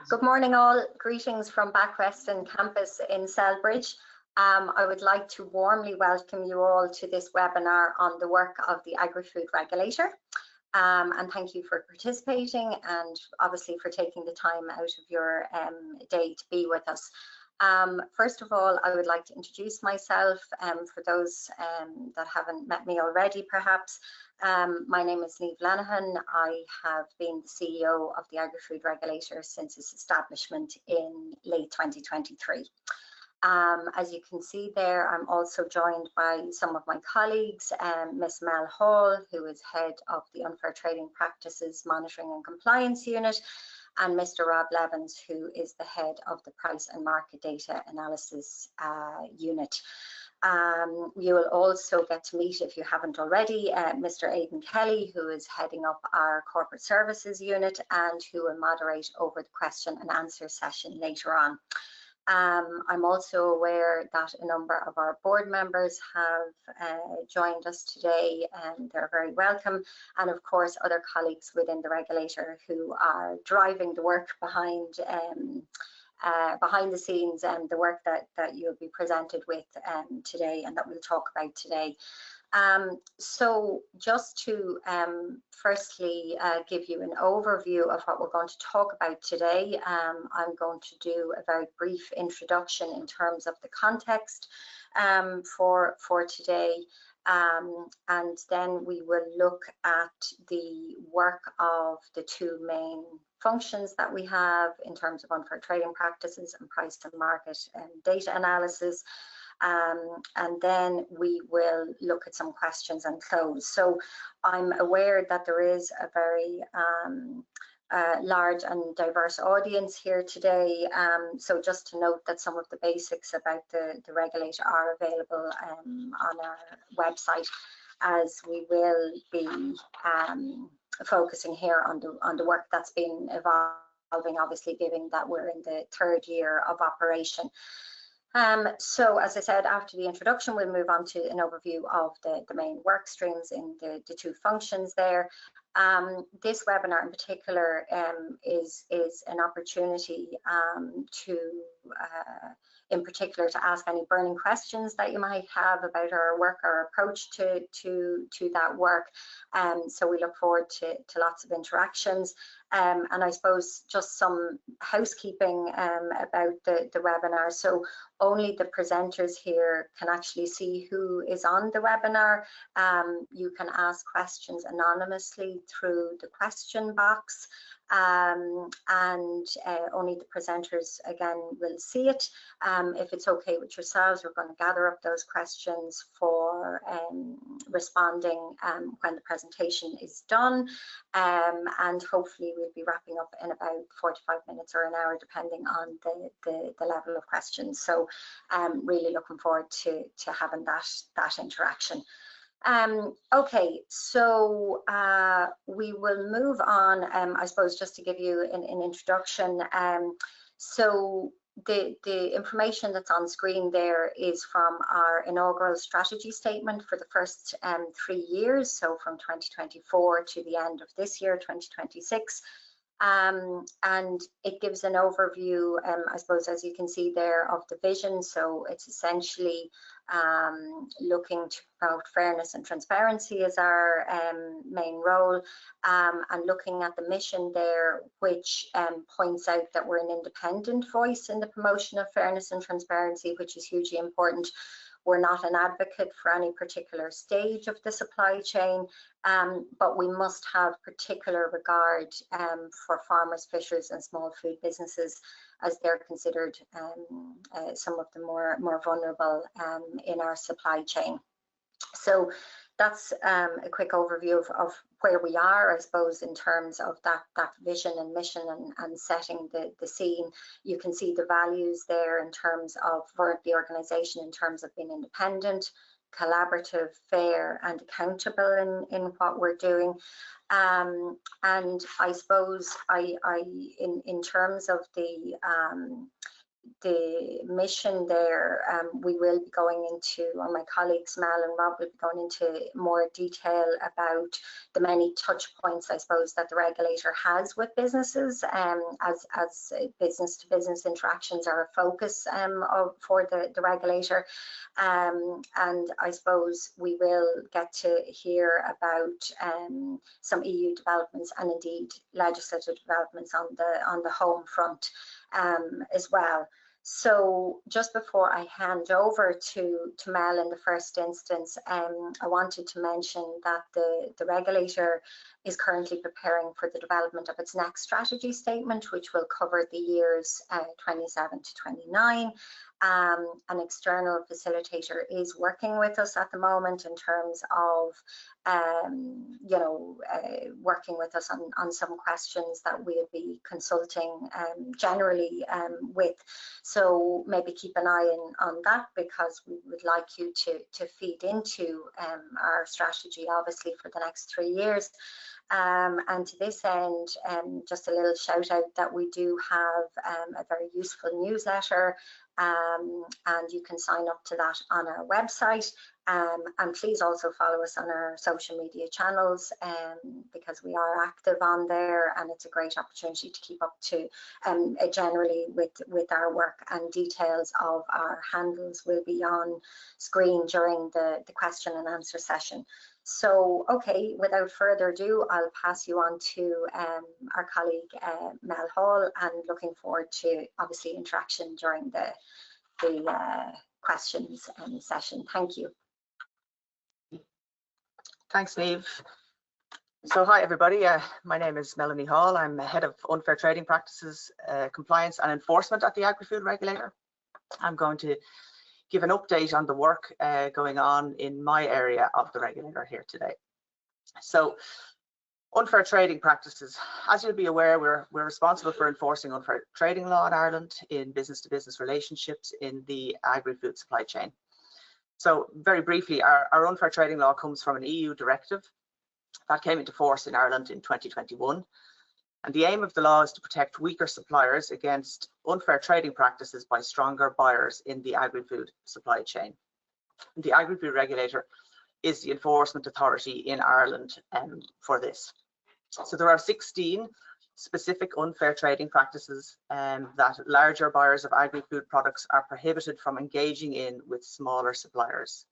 Good morning all, greetings from Backweston campus in Selbridge. I would like to warmly welcome you all to this webinar on the work of the Agri-Food Regulator. And thank you for participating and obviously for taking the time out of your day to be with us. First of all, I would like to introduce myself for those that haven't met me already perhaps. My name is Niamh Lenehan. I have been the CEO of the Agri-Food Regulator since its establishment in late 2023. As you can see there, I'm also joined by some of my colleagues, Miss Mel Hall, who is head of the Unfair Trading Practices Monitoring and Compliance Unit, and Mr. Rob Levins, who is the head of the Price and Market Data Analysis Unit. You will also get to meet, if you haven't already, Mr. Aiden Kelly, who is heading up our Corporate Services Unit and who will moderate over the question and answer session later on. I'm also aware that a number of our board members have joined us today, and they're very welcome. And of course, other colleagues within the regulator who are driving the work behind the scenes and the work that you'll be presented with today and that we'll talk about today. So just to firstly give you an overview of what we're going to talk about today, I'm going to do a very brief introduction in terms of the context for today, and then we will look at the work of the two main functions that we have in terms of unfair trading practices and price and market data analysis. And then we will look at some questions and close. So I'm aware that there is a very large and diverse audience here today. So just to note that some of the basics about the regulator are available on our website, as we will be focusing here on the work that's been evolving, obviously, given that we're in the third year of operation. So as I said, after the introduction, we'll move on to an overview of the main work streams in the two functions there. This webinar in particular is an opportunity to in particular to ask any burning questions that you might have about our work, our approach to that work. So we look forward to lots of interactions. And I suppose just some housekeeping about the webinar. So only the presenters here can actually see who is on the webinar. You can ask questions anonymously through the question box. And only the presenters again will see it. If it's okay with yourselves, we're going to gather up those questions for responding when the presentation is done, and hopefully we'll be wrapping up in about 45 minutes or an hour depending on the level of questions. So really looking forward to having that interaction. Okay, so we will move on, I suppose, just to give you an introduction. So the information that's on screen there is from our inaugural strategy statement for the first 3 years, so from 2024 to the end of this year, 2026. And it gives an overview, I suppose, as you can see there, of the vision. So it's essentially looking to promote fairness and transparency as our main role, and looking at the mission there, which points out that we're an independent voice in the promotion of fairness and transparency, which is hugely important. We're not an advocate for any particular stage of the supply chain, but we must have particular regard for farmers, fishers and small food businesses, as they're considered some of the more vulnerable in our supply chain. So that's a quick overview of where we are, I suppose, in terms of that vision and mission and setting the scene. You can see the values there in terms of the organisation, in terms of being independent, collaborative, fair and accountable in what we're doing. And I suppose in terms of the the mission there, we will be going into, or my colleagues Mel and Rob will be going into more detail about the many touch points, I suppose, that the regulator has with businesses, as business to business interactions are a focus for the regulator. And I suppose we will get to hear about some EU developments and indeed legislative developments on the home front as well. So just before I hand over to Mel in the first instance, I wanted to mention that the regulator is currently preparing for the development of its next strategy statement, which will cover the years 27 to 29. An external facilitator is working with us at the moment in terms of working with us on some questions that we'll be consulting generally with. So maybe keep an eye on that, because we would like you to feed into our strategy, obviously, for the next 3 years. And to this end, just a little shout out that we do have a very useful newsletter, and you can sign up to that on our website. And please also follow us on our social media channels, because we are active on there, and it's a great opportunity to keep up to generally with our work, and details of our handles will be on screen during the question and answer session. So, okay, without further ado, I'll pass you on to our colleague Mel Hall, and looking forward to obviously interaction during the questions session. Thank you. Thanks, Niamh. So hi everybody, my name is Melanie Hall. I'm Head of Unfair Trading Practices, Compliance and Enforcement at the Agri-Food Regulator. I'm going to give an update on the work going on in my area of the regulator here today. So unfair trading practices, as you'll be aware, we're responsible for enforcing unfair trading law in Ireland in business-to-business relationships in the agri-food supply chain. So very briefly, our unfair trading law comes from an EU directive that came into force in Ireland in 2021. And the aim of the law is to protect weaker suppliers against unfair trading practices by stronger buyers in the agri-food supply chain. The Agri-Food Regulator is the enforcement authority in Ireland for this. So there are 16 specific unfair trading practices that larger buyers of agri-food products are prohibited from engaging in with smaller suppliers.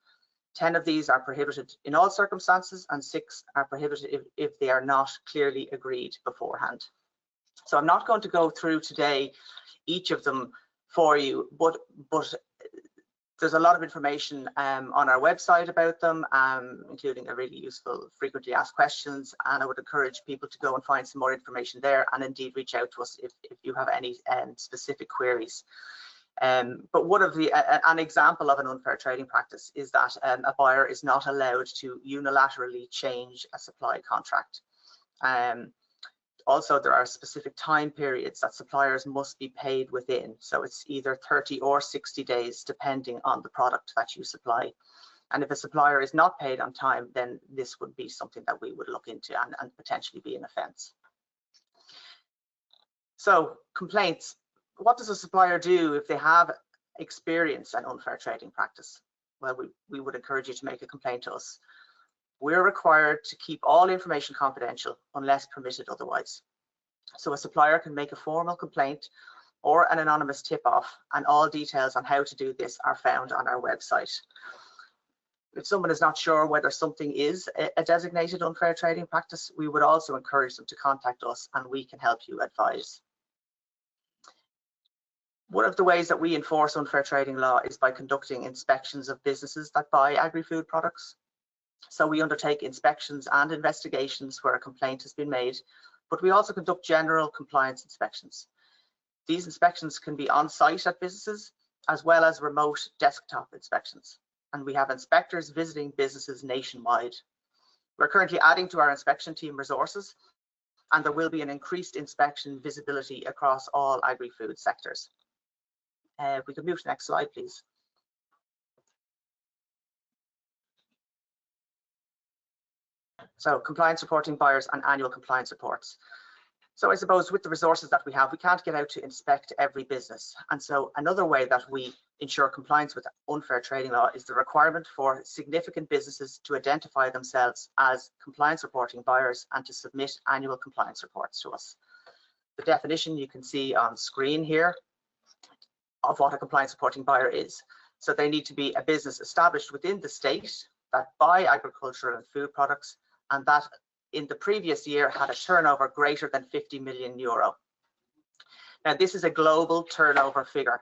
10 of these are prohibited in all circumstances, and 6 are prohibited if they are not clearly agreed beforehand. So I'm not going to go through today each of them for you, but there's a lot of information on our website about them, including a really useful frequently asked questions, and I would encourage people to go and find some more information there, and indeed reach out to us if you have any specific queries. But one of an example of an unfair trading practice is that a buyer is not allowed to unilaterally change a supply contract. Also, there are specific time periods that suppliers must be paid within. So it's either 30 or 60 days, depending on the product that you supply. And if a supplier is not paid on time, then this would be something that we would look into and potentially be an offence. So complaints. What does a supplier do if they have experienced an unfair trading practice? Well, we would encourage you to make a complaint to us. We're required to keep all information confidential unless permitted otherwise. So a supplier can make a formal complaint or an anonymous tip-off, and all details on how to do this are found on our website. If someone is not sure whether something is a designated unfair trading practice, we would also encourage them to contact us, and we can help you advise. One of the ways that we enforce unfair trading law is by conducting inspections of businesses that buy agri-food products. So we undertake inspections and investigations where a complaint has been made, but we also conduct general compliance inspections. These inspections can be on site at businesses as well as remote desktop inspections. And we have inspectors visiting businesses nationwide. We're currently adding to our inspection team resources, and there will be an increased inspection visibility across all agri-food sectors. If we could move to the next slide, please. So compliance reporting buyers and annual compliance reports. So I suppose with the resources that we have, we can't get out to inspect every business. And so another way that we ensure compliance with unfair trading law is the requirement for significant businesses to identify themselves as compliance reporting buyers and to submit annual compliance reports to us. The definition you can see on screen here of what a compliance reporting buyer is. So they need to be a business established within the state that buy agricultural and food products, and that in the previous year had a turnover greater than 50 million euro. Now, this is a global turnover figure,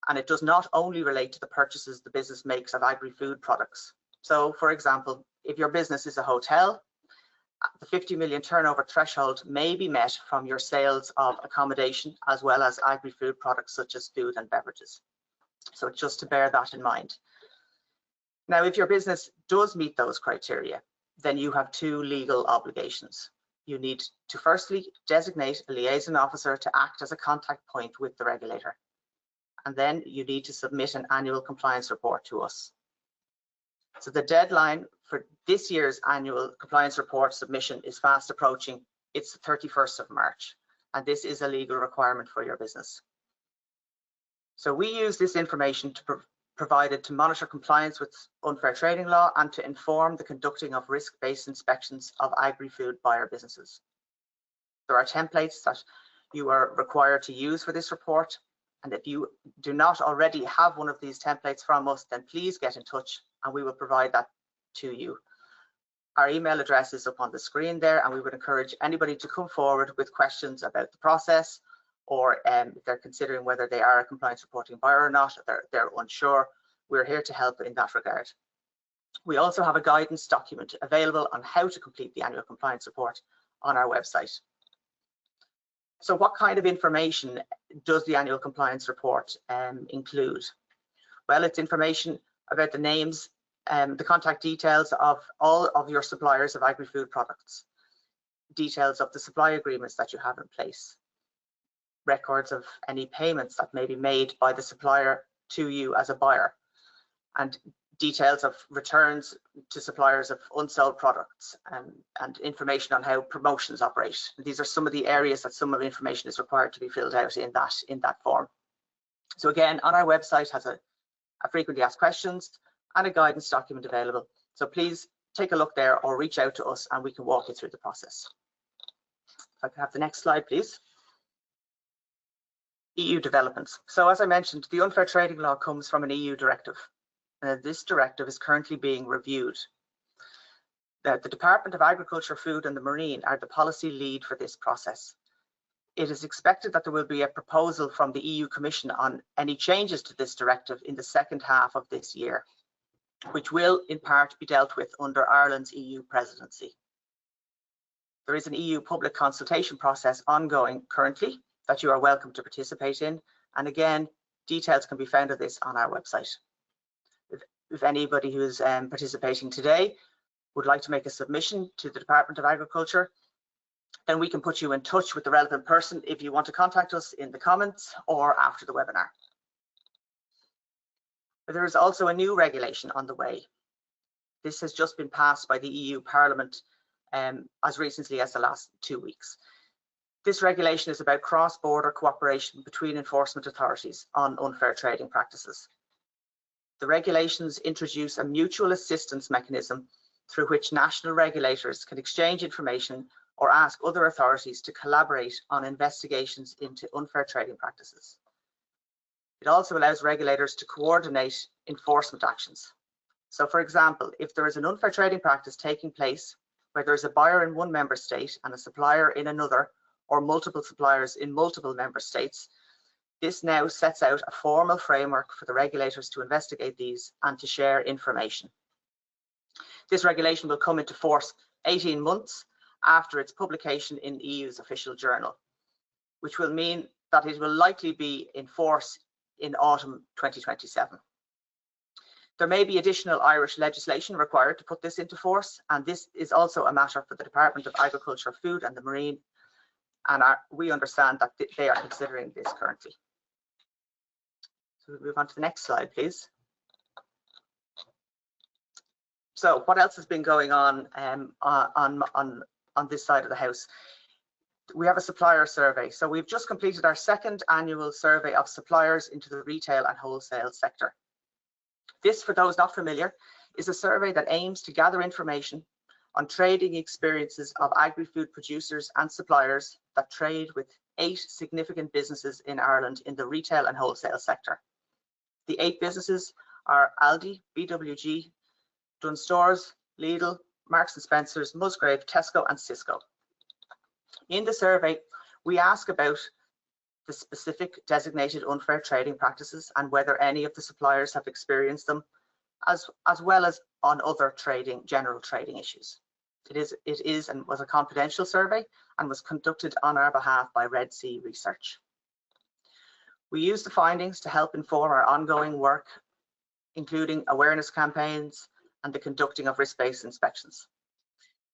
and it does not only relate to the purchases the business makes of agri-food products. So, for example, if your business is a hotel, the 50 million turnover threshold may be met from your sales of accommodation as well as agri-food products such as food and beverages. So just to bear that in mind. Now, if your business does meet those criteria, then you have two legal obligations. You need to firstly designate a liaison officer to act as a contact point with the regulator. And then you need to submit an annual compliance report to us. So the deadline for this year's annual compliance report submission is fast approaching. It's the 31st of March, and this is a legal requirement for your business. So we use this information to provide it to monitor compliance with unfair trading law and to inform the conducting of risk-based inspections of agri-food buyer businesses. There are templates that you are required to use for this report, and if you do not already have one of these templates from us, then please get in touch and we will provide that to you. Our email address is up on the screen there, and we would encourage anybody to come forward with questions about the process, or if they're considering whether they are a compliance reporting buyer or not, they're unsure. We're here to help in that regard. We also have a guidance document available on how to complete the annual compliance report on our website. So what kind of information does the annual compliance report include? Well, it's information about the names, the contact details of all of your suppliers of agri-food products, details of the supply agreements that you have in place, records of any payments that may be made by the supplier to you as a buyer, and details of returns to suppliers of unsold products, and information on how promotions operate. These are some of the areas that some of the information is required to be filled out in that form. So again, on our website has a frequently asked questions and a guidance document available. So please take a look there or reach out to us and we can walk you through the process. If I could have the next slide, please. EU developments. So as I mentioned, the unfair trading law comes from an EU directive. This directive is currently being reviewed. The Department of Agriculture, Food and the Marine are the policy lead for this process. It is expected that there will be a proposal from the EU Commission on any changes to this directive in the second half of this year, which will in part be dealt with under Ireland's EU presidency. There is an EU public consultation process ongoing currently that you are welcome to participate in. And again, details can be found of this on our website. If anybody who is participating today would like to make a submission to the Department of Agriculture, then we can put you in touch with the relevant person if you want to contact us in the comments or after the webinar. But there is also a new regulation on the way. This has just been passed by the EU Parliament as recently as the last 2 weeks. This regulation is about cross-border cooperation between enforcement authorities on unfair trading practices. The regulations introduce a mutual assistance mechanism through which national regulators can exchange information or ask other authorities to collaborate on investigations into unfair trading practices. It also allows regulators to coordinate enforcement actions. So, for example, if there is an unfair trading practice taking place where there is a buyer in one member state and a supplier in another, or multiple suppliers in multiple member states, this now sets out a formal framework for the regulators to investigate these and to share information. This regulation will come into force 18 months after its publication in the EU's official journal, which will mean that it will likely be in force in autumn 2027. There may be additional Irish legislation required to put this into force, and this is also a matter for the Department of Agriculture, Food and the Marine, and we understand that they are considering this currently. So we'll move on to the next slide, please. So what else has been going on this side of the house? we have a supplier survey. So we've just completed our second annual survey of suppliers into the retail and wholesale sector. This, for those not familiar, is a survey that aims to gather information on trading experiences of agri-food producers and suppliers that trade with 8 significant businesses in Ireland in the retail and wholesale sector. The 8 businesses are Aldi, BWG, Dunnes Stores, Lidl, Marks and Spencer's, Musgrave, Tesco and Cisco. In the survey, we ask about the specific designated unfair trading practices and whether any of the suppliers have experienced them, as well as on other general trading issues. It is and was a confidential survey and was conducted on our behalf by Red Sea Research. We use the findings to help inform our ongoing work, including awareness campaigns and the conducting of risk-based inspections.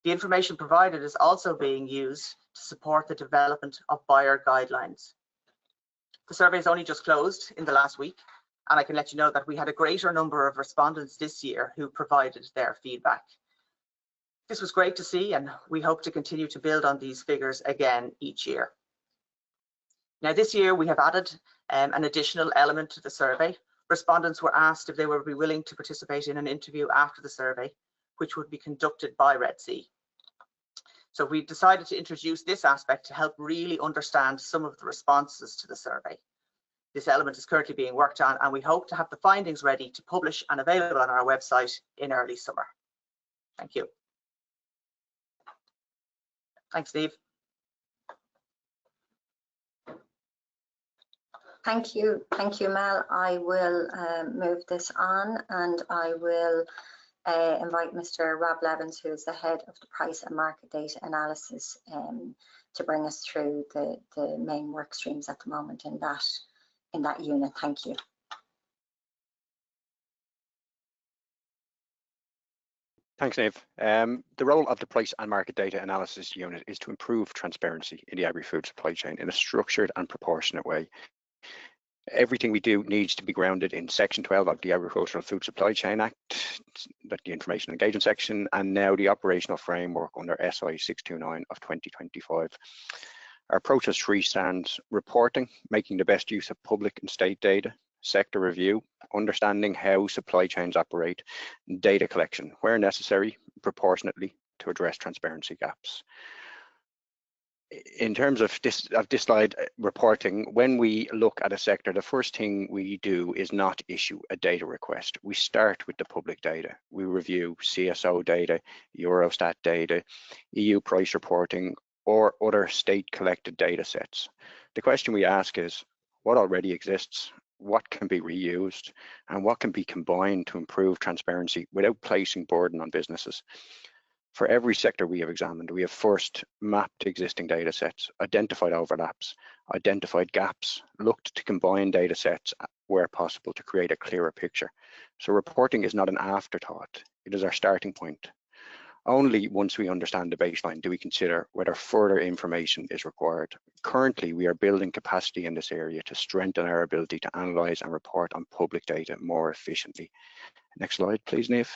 The information provided is also being used to support the development of buyer guidelines. The survey is only just closed in the last week, and I can let you know that we had a greater number of respondents this year who provided their feedback. This was great to see, and we hope to continue to build on these figures again each year. Now, this year we have added an additional element to the survey. Respondents were asked if they would be willing to participate in an interview after the survey, which would be conducted by Red Sea. So we decided to introduce this aspect to help really understand some of the responses to the survey. This element is currently being worked on, and we hope to have the findings ready to publish and available on our website in early summer. Thank you. Thanks, Niamh. Thank you, Mel. I will move this on, and I will invite Mr. Rob Levins, who is the head of the price and market data analysis, to bring us through the main work streams at the moment in that unit. Thank you. Thanks, Niamh. The role of the Price and Market Data Analysis Unit is to improve transparency in the agri-food supply chain in a structured and proportionate way. Everything we do needs to be grounded in Section 12 of the Agricultural Food Supply Chain Act, the Information Engagement section, and now the operational framework under SI 629 of 2025. Our approach has 3 strands: reporting, making the best use of public and state data; sector review, understanding how supply chains operate; and data collection, where necessary, proportionately, to address transparency gaps. In terms of this slide, reporting, when we look at a sector, the first thing we do is not issue a data request. We start with the public data. We review CSO data, Eurostat data, EU price reporting, or other state collected data sets. The question we ask is, what already exists? What can be reused? And what can be combined to improve transparency without placing burden on businesses? For every sector we have examined, we have first mapped existing data sets, identified overlaps, identified gaps, looked to combine data sets where possible to create a clearer picture. So reporting is not an afterthought, it is our starting point. Only once we understand the baseline do we consider whether further information is required. Currently, we are building capacity in this area to strengthen our ability to analyse and report on public data more efficiently. Next slide, please, Niamh.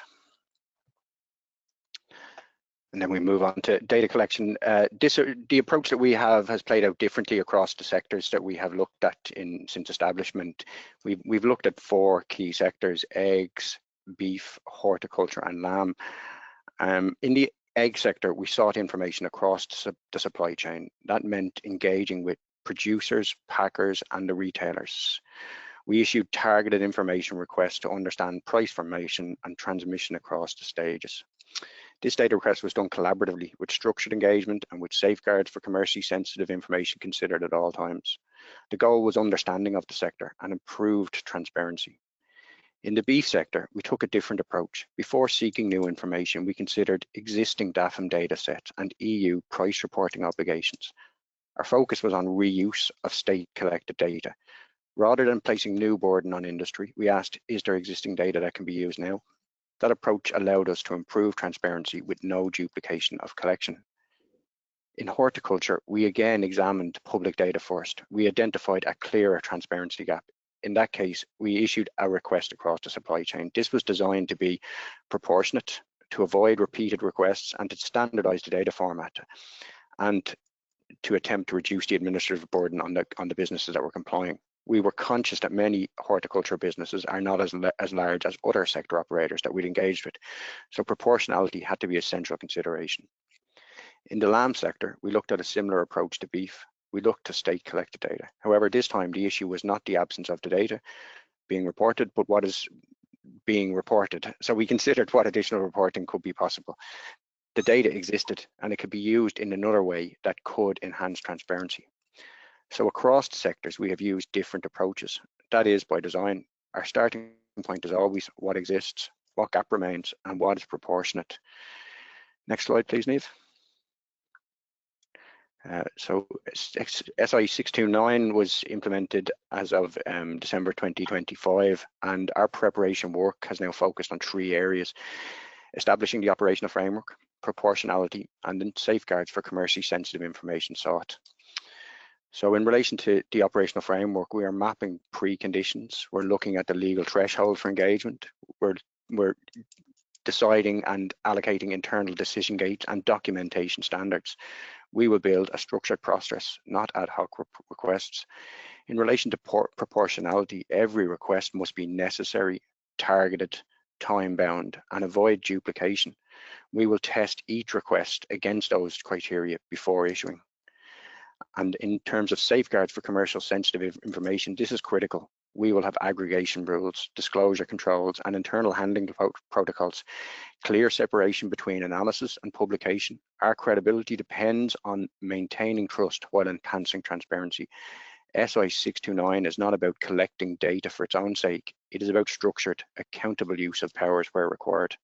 And then we move on to data collection. The approach that we have has played out differently across the sectors that we have looked at since establishment. We've looked at 4 key sectors: eggs, beef, horticulture and lamb. In the egg sector, we sought information across the supply chain. That meant engaging with producers, packers and the retailers. We issued targeted information requests to understand price formation and transmission across the stages. This data request was done collaboratively with structured engagement and with safeguards for commercially sensitive information considered at all times. The goal was understanding of the sector and improved transparency. In the beef sector, we took a different approach. Before seeking new information, we considered existing DAFM data sets and EU price reporting obligations. Our focus was on reuse of state collected data. Rather than placing new burden on industry, we asked, is there existing data that can be used now? That approach allowed us to improve transparency with no duplication of collection. In horticulture, we again examined public data first. We identified a clearer transparency gap. In that case, we issued a request across the supply chain. This was designed to be proportionate, to avoid repeated requests and to standardize the data format. And to attempt to reduce the administrative burden on the businesses that were complying. We were conscious that many horticulture businesses are not as large as other sector operators that we'd engaged with, so proportionality had to be a central consideration. In the lamb sector, we looked at a similar approach to beef. We looked to state collected data. However, this time the issue was not the absence of the data being reported, but what is being reported. So we considered what additional reporting could be possible. The data existed and it could be used in another way that could enhance transparency. So across the sectors, we have used different approaches. That is by design. Our starting point is always what exists, what gap remains, and what is proportionate. Next slide, please, Niamh. So SI 629 was implemented as of December 2025, and our preparation work has now focused on 3 areas: establishing the operational framework, proportionality, and then safeguards for commercially sensitive information sought. So in relation to the operational framework, we are mapping preconditions. We're looking at the legal threshold for engagement. We're deciding and allocating internal decision gates and documentation standards. We will build a structured process, not ad hoc requests. In relation to proportionality, every request must be necessary, targeted, time-bound, and avoid duplication. We will test each request against those criteria before issuing. And in terms of safeguards for commercial sensitive information, this is critical. We will have aggregation rules, disclosure controls, and internal handling protocols, clear separation between analysis and publication. Our credibility depends on maintaining trust while enhancing transparency. SI 629 is not about collecting data for its own sake. It is about structured, accountable use of powers where required.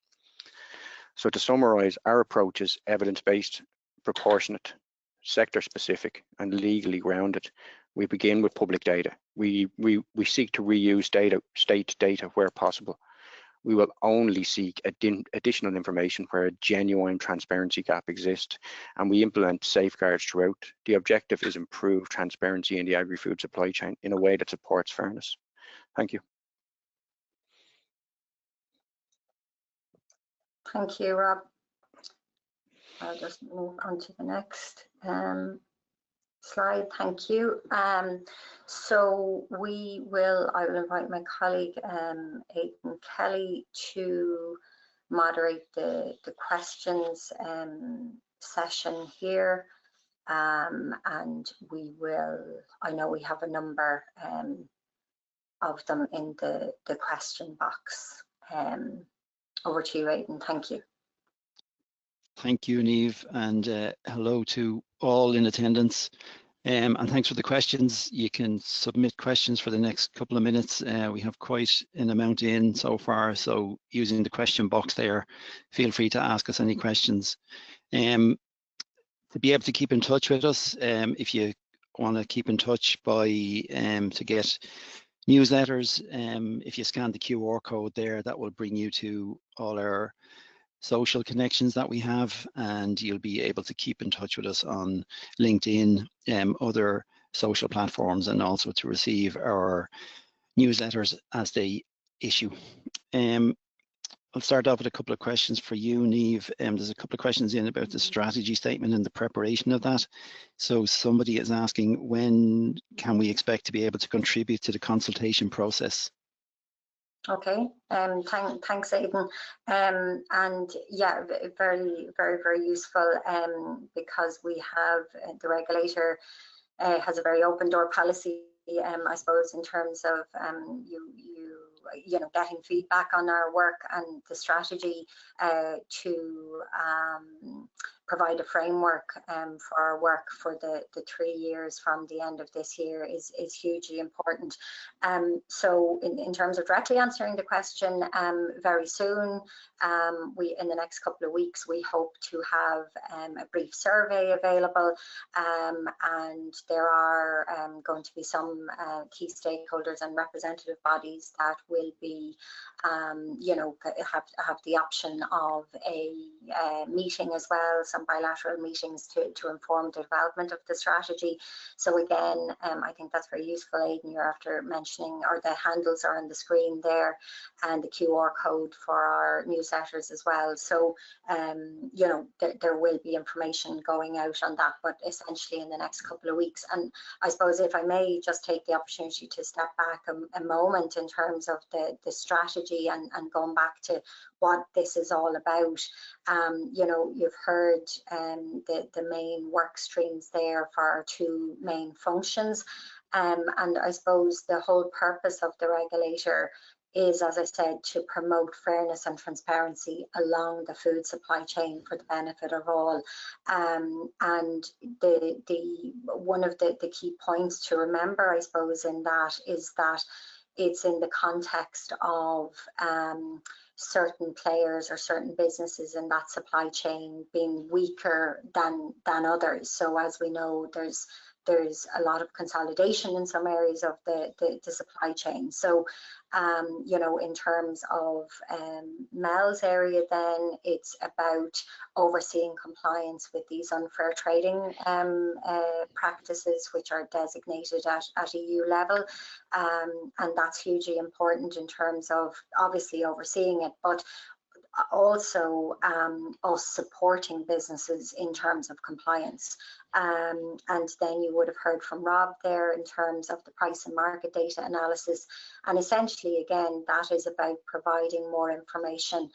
So to summarize, our approach is evidence-based, proportionate, sector-specific, and legally grounded. We begin with public data. We seek to reuse state data where possible. We will only seek additional information where a genuine transparency gap exists, and we implement safeguards throughout. The objective is improved transparency in the agri-food supply chain in a way that supports fairness. Thank you. Thank you, Rob. I'll just move on to the next slide. Thank you. So I will invite my colleague Aiden Kelly to moderate the questions session here, and we will. I know we have a number of them in the question box. Over to you, Aiden. Thank you. Thank you, Niamh, and hello to all in attendance. And thanks for the questions. You can submit questions for the next couple of minutes. We have quite an amount in so far, so using the question box there, feel free to ask us any questions. To be able to keep in touch with us, if you want to keep in touch by to get newsletters, if you scan the QR code there, that will bring you to all our social connections that we have, and you'll be able to keep in touch with us on LinkedIn, other social platforms, and also to receive our newsletters as they issue. I'll start off with a couple of questions for you, Niamh. There's a couple of questions in about the strategy statement and the preparation of that. So somebody is asking, when can we expect to be able to contribute to the consultation process? Okay, thanks, Aiden. And yeah, very useful, because we have the regulator has a very open door policy, I suppose, in terms of you know, getting feedback on our work, and the strategy to provide a framework for our work for the 3 years from the end of this year is hugely important. So in terms of directly answering the question, very soon, in the next couple of weeks, we hope to have a brief survey available, and there are going to be some key stakeholders and representative bodies that will be, you know, have the option of a meeting as well. some bilateral meetings to inform the development of the strategy. So again, I think that's very useful. Aiden, you're after mentioning, or the handles are on the screen there, and the QR code for our newsletters as well. So you know, there will be information going out on that, but essentially in the next couple of weeks. And I suppose if I may just take the opportunity to step back a moment in terms of the strategy and going back to what this is all about. You know, you've heard the main work streams there for our two main functions. And I suppose the whole purpose of the regulator is, as I said, to promote fairness and transparency along the food supply chain for the benefit of all. And one of the key points to remember, I suppose, in that is that it's in the context of certain players or certain businesses in that supply chain being weaker than others. So as we know, there's a lot of consolidation in some areas of the supply chain. So, you know, in terms of Mel's area, then it's about overseeing compliance with these unfair trading practices, which are designated at EU level. And that's hugely important in terms of obviously overseeing it, but also us supporting businesses in terms of compliance. And then you would have heard from Rob there in terms of the price and market data analysis. And essentially, again, that is about providing more information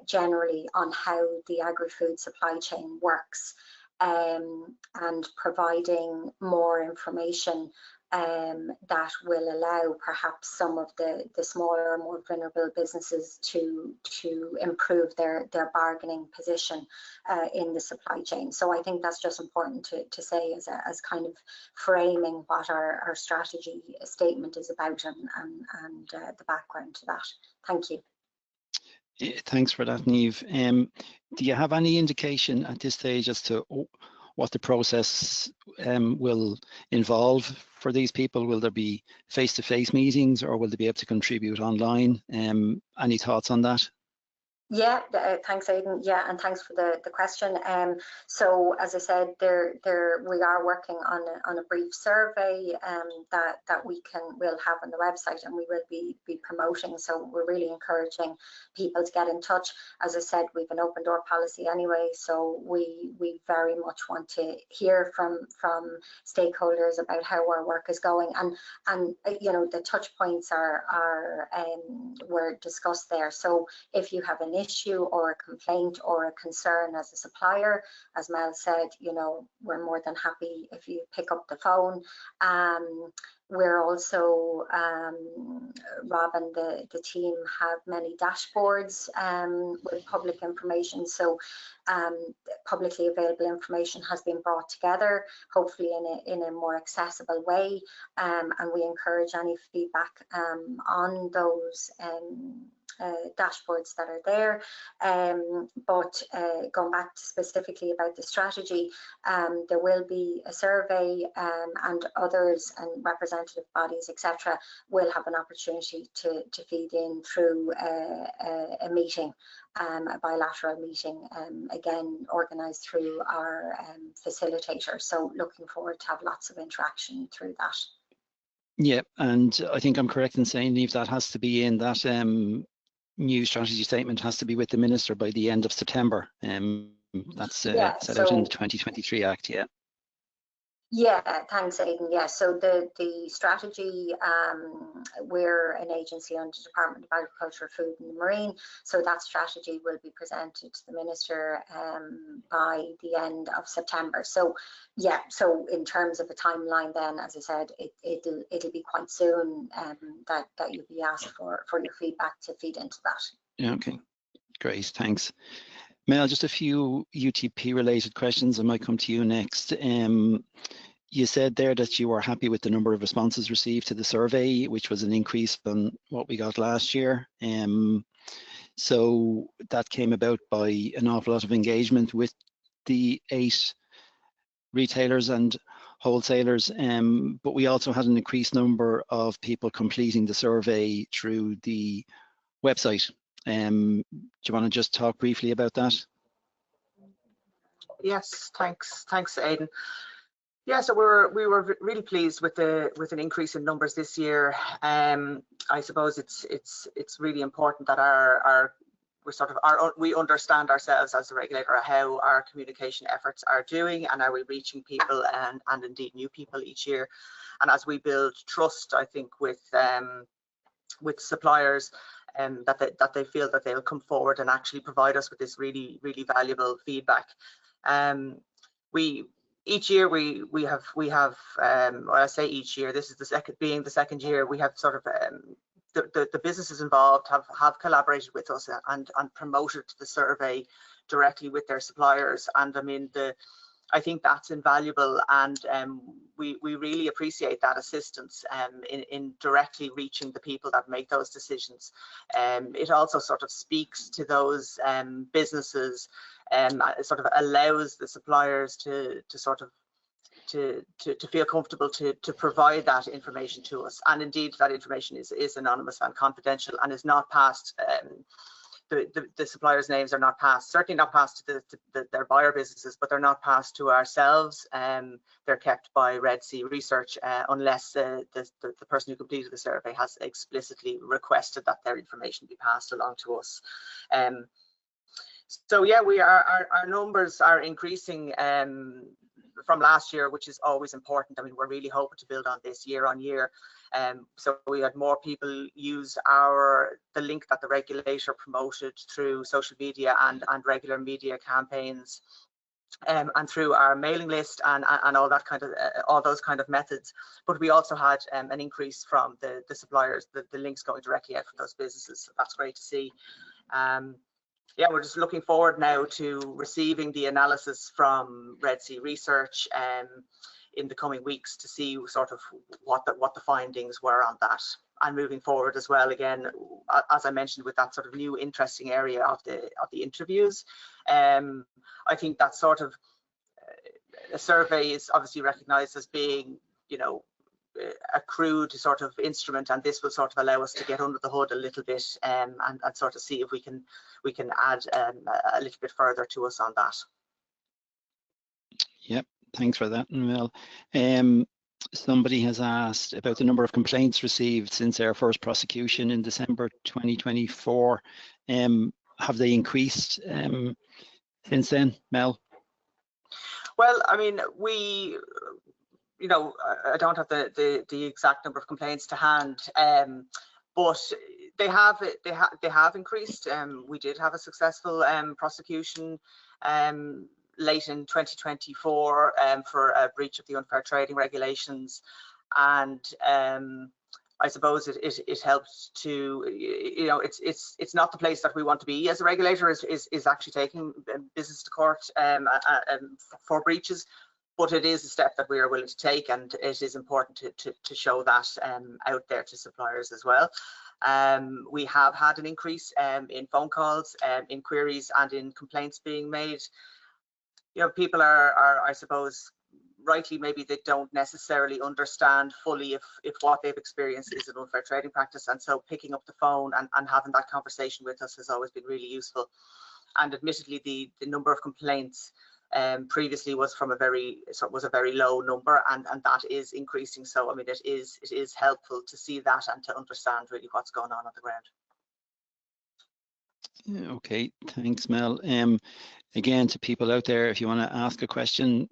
generally on how the agri-food supply chain works, and providing more information that will allow perhaps some of the smaller, more vulnerable businesses to improve their bargaining position in the supply chain. So I think that's just important to say as kind of framing what our strategy statement is about and the background to that. Thank you. Thanks for that, Niamh. Do you have any indication at this stage as to what the process will involve for these people? Will there be face-to-face meetings, or will they be able to contribute online? Any thoughts on that? Yeah, thanks, Aiden. Yeah, and thanks for the question. So as I said, we are working on a brief survey that we'll have on the website, and we will be promoting. So we're really encouraging people to get in touch. As I said, we've an open door policy anyway, so we very much want to hear from stakeholders about how our work is going, and you know, the touch points were discussed there. So if you have an issue or a complaint or a concern as a supplier, as Mel said, you know, we're more than happy if you pick up the phone. We're also, Rob and the team have many dashboards with public information. So publicly available information has been brought together, hopefully in a more accessible way. And we encourage any feedback on those dashboards that are there. But going back to specifically about the strategy, there will be a survey, and others and representative bodies, etc., will have an opportunity to feed in through a meeting, a bilateral meeting, again organised through our facilitator. So looking forward to have lots of interaction through that. Yeah, and I think I'm correct in saying, Niamh, that has to be in that new strategy statement has to be with the Minister by the end of September. That's set out in the 2023 Act, yeah. Yeah, thanks, Aiden. Yeah, so the strategy, we're an agency under the Department of Agriculture, Food and Marine, so that strategy will be presented to the Minister by the end of September. So yeah, so in terms of a timeline then, as I said, it'll be quite soon that you'll be asked for your feedback to feed into that. Yeah, okay, great, thanks. Mel, just a few UTP related questions. I might come to you next. You said there that you were happy with the number of responses received to the survey, which was an increase from what we got last year. So that came about by an awful lot of engagement with the 8 retailers and wholesalers, but we also had an increased number of people completing the survey through the website. Do you want to just talk briefly about that? Yes, thanks, Aiden. Yeah, so we were really pleased with an increase in numbers this year. I suppose it's really important that we understand ourselves as a regulator, how our communication efforts are doing, and are we reaching people and indeed new people each year. And as we build trust, I think with suppliers, that they feel that they'll come forward and actually provide us with this really valuable feedback. Each year we have well, I say each year, this is the second year, we have sort of the businesses involved have collaborated with us and promoted the survey directly with their suppliers. And I mean, I think that's invaluable, and we really appreciate that assistance in directly reaching the people that make those decisions. It also sort of speaks to those businesses, sort of allows the suppliers to feel comfortable to provide that information to us. And indeed, that information is anonymous and confidential and is not passed. The suppliers' names are not passed, certainly not passed to their buyer businesses, but they're not passed to ourselves. They're kept by Red Sea Research unless the person who completed the survey has explicitly requested that their information be passed along to us. So yeah, our numbers are increasing from last year, which is always important. I mean, we're really hoping to build on this year on year. So we had more people use the link that the regulator promoted through social media and regular media campaigns, and through our mailing list and all that kind of all those kind of methods. But we also had an increase from the suppliers, the links going directly out from those businesses. So that's great to see. Yeah, we're just looking forward now to receiving the analysis from Red Sea Research in the coming weeks to see sort of what the findings were on that. And moving forward as well, again, as I mentioned, with that sort of new interesting area of the interviews, I think that sort of a survey is obviously recognised as being, you know, a crude sort of instrument, and this will sort of allow us to get under the hood a little bit and sort of see if we can add a little bit further to us on that. Yep, thanks for that, Mel. Somebody has asked about the number of complaints received since our first prosecution in December 2024. Have they increased since then, Mel? Well, I mean, you know, I don't have the exact number of complaints to hand, but they have increased. We did have a successful prosecution late in 2024 for a breach of the unfair trading regulations, and I suppose it helps to, you know, it's not the place that we want to be as a regulator, is actually taking business to court for breaches. But it is a step that we are willing to take, and it is important to show that out there to suppliers as well. We have had an increase in phone calls, in queries, and in complaints being made. You know, people are, I suppose, rightly, maybe they don't necessarily understand fully if what they've experienced is an unfair trading practice, and so picking up the phone and having that conversation with us has always been really useful. And admittedly, the number of complaints previously was a very low number, and that is increasing. So I mean, it is helpful to see that and to understand really what's going on the ground. Okay, thanks, Mel. Again, to people out there, if you want to ask a question,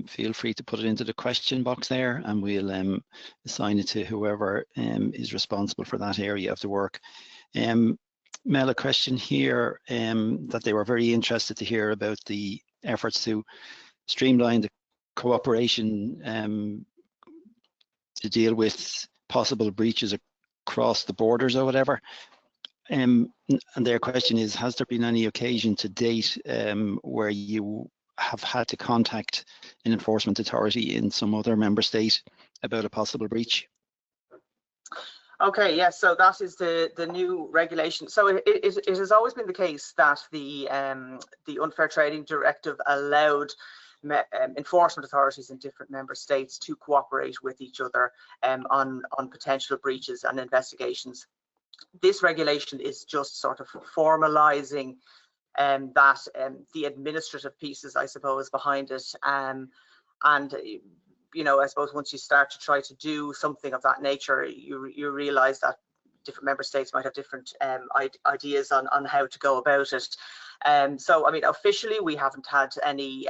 feel free to put it into the question box there, and we'll assign it to whoever is responsible for that area of the work. Mel, a question here that they were very interested to hear about the efforts to streamline the cooperation to deal with possible breaches across the borders or whatever. And their question is, has there been any occasion to date where you have had to contact an enforcement authority in some other member state about a possible breach? Okay, yes, so that is the new regulation. So it has always been the case that the Unfair Trading Directive allowed enforcement authorities in different member states to cooperate with each other on potential breaches and investigations. This regulation is just sort of formalizing the administrative pieces, I suppose, behind it. And you know, I suppose once you start to try to do something of that nature, you realize that different member states might have different ideas on how to go about it. So, I mean, officially, we haven't had any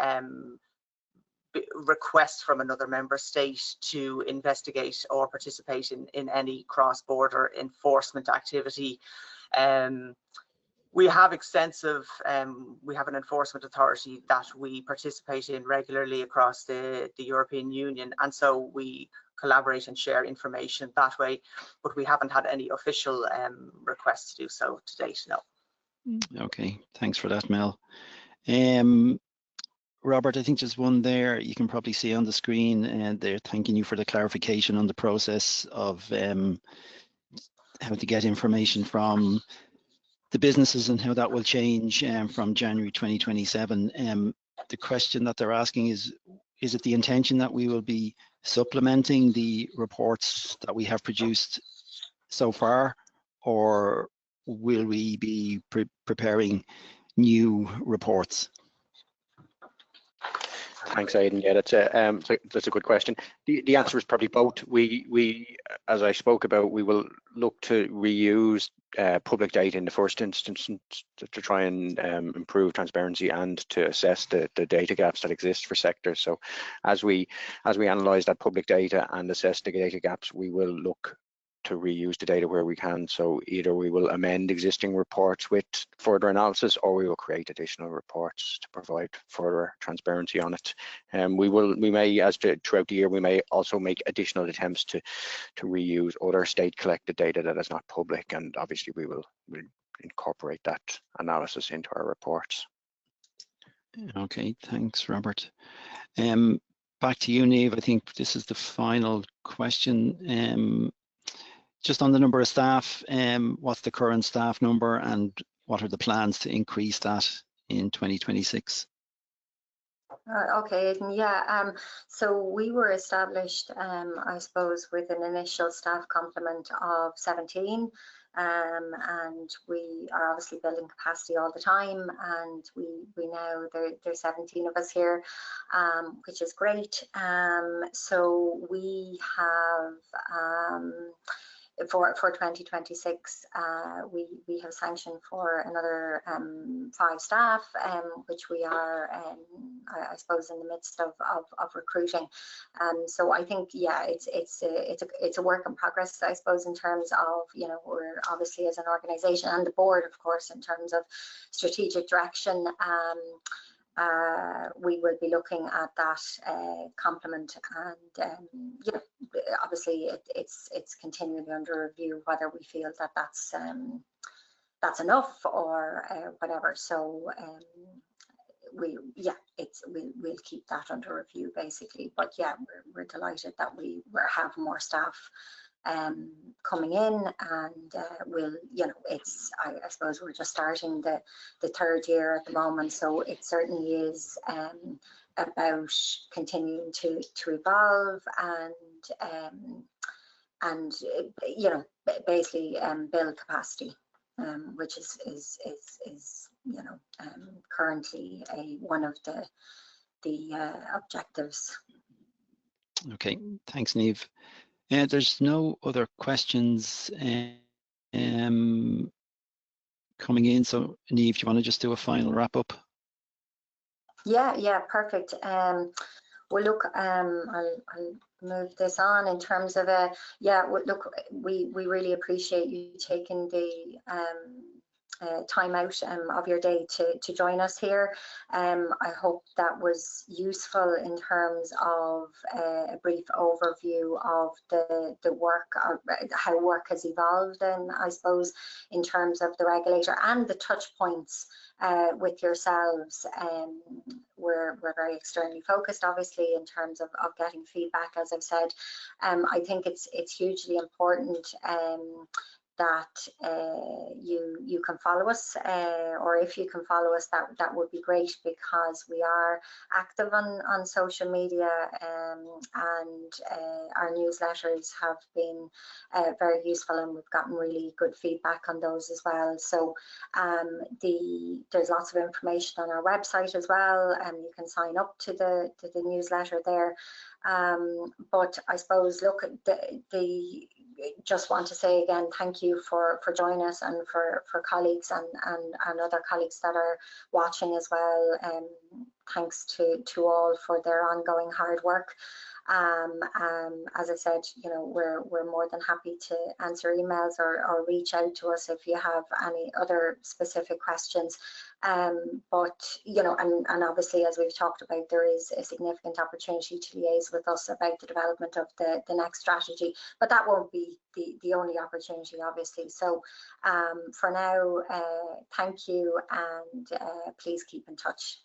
request from another member state to investigate or participate in any cross-border enforcement activity. We have extensive, we have an enforcement authority that we participate in regularly across the European Union, and so we collaborate and share information that way, but we haven't had any official requests to do so to date, no. Okay, thanks for that, Mel. Robert, I think there's one there you can probably see on the screen, and they're thanking you for the clarification on the process of how to get information from the businesses and how that will change from January 2027. The question that they're asking is it the intention that we will be supplementing the reports that we have produced so far, or will we be preparing new reports? Thanks, Aiden. Yeah, that's a good question. The answer is probably both. We, as I spoke about, we will look to reuse public data in the first instance to try and improve transparency and to assess the data gaps that exist for sectors. So as we analyse that public data and assess the data gaps, we will look to reuse the data where we can. So either we will amend existing reports with further analysis, or we will create additional reports to provide further transparency on it. We may, as to throughout the year, we may also make additional attempts to reuse other state collected data that is not public, and obviously we'll incorporate that analysis into our reports. Okay, thanks, Robert. Back to you, Niamh. I think this is the final question. Just on the number of staff, what's the current staff number and what are the plans to increase that in 2026? Okay, yeah, so we were established, I suppose, with an initial staff complement of 17, and we are obviously building capacity all the time, and we now, there's 17 of us here, which is great. So we have, for 2026, we have sanctioned for another 5 staff, which we are, I suppose, in the midst of recruiting. So I think, yeah, it's a work in progress, I suppose, in terms of, you know, we're obviously as an organisation, and the board, of course, in terms of strategic direction. We will be looking at that complement, and you know, obviously it's continually under review whether we feel that that's enough or whatever. So we'll keep that under review basically. But yeah, we're delighted that we have more staff coming in, and we'll, you know, it's, I suppose we're just starting the 3rd year at the moment, so it certainly is about continuing to evolve and you know, basically build capacity, which is you know, currently one of the objectives. Okay, thanks, Niamh. There's no other questions coming in, so Niamh, do you want to just do a final wrap up? Yeah, perfect. Well, look, I'll move this on in terms of look, we really appreciate you taking the time out of your day to join us here. I hope that was useful in terms of a brief overview of the work, or how work has evolved, and I suppose in terms of the regulator and the touch points with yourselves. We're very externally focused, obviously, in terms of getting feedback, as I've said. I think it's hugely important that you can follow us, or if you can follow us, that would be great, because we are active on social media, and our newsletters have been very useful, and we've gotten really good feedback on those as well. So there's lots of information on our website as well, and you can sign up to the newsletter there. But I suppose, look, just want to say again, thank you for joining us, and for colleagues and other colleagues that are watching as well. Thanks to all for their ongoing hard work. As I said, you know, we're more than happy to answer emails or reach out to us if you have any other specific questions. But you know, and obviously, as we've talked about, there is a significant opportunity to liaise with us about the development of the next strategy, but that won't be the only opportunity, obviously. So for now, thank you, and please keep in touch.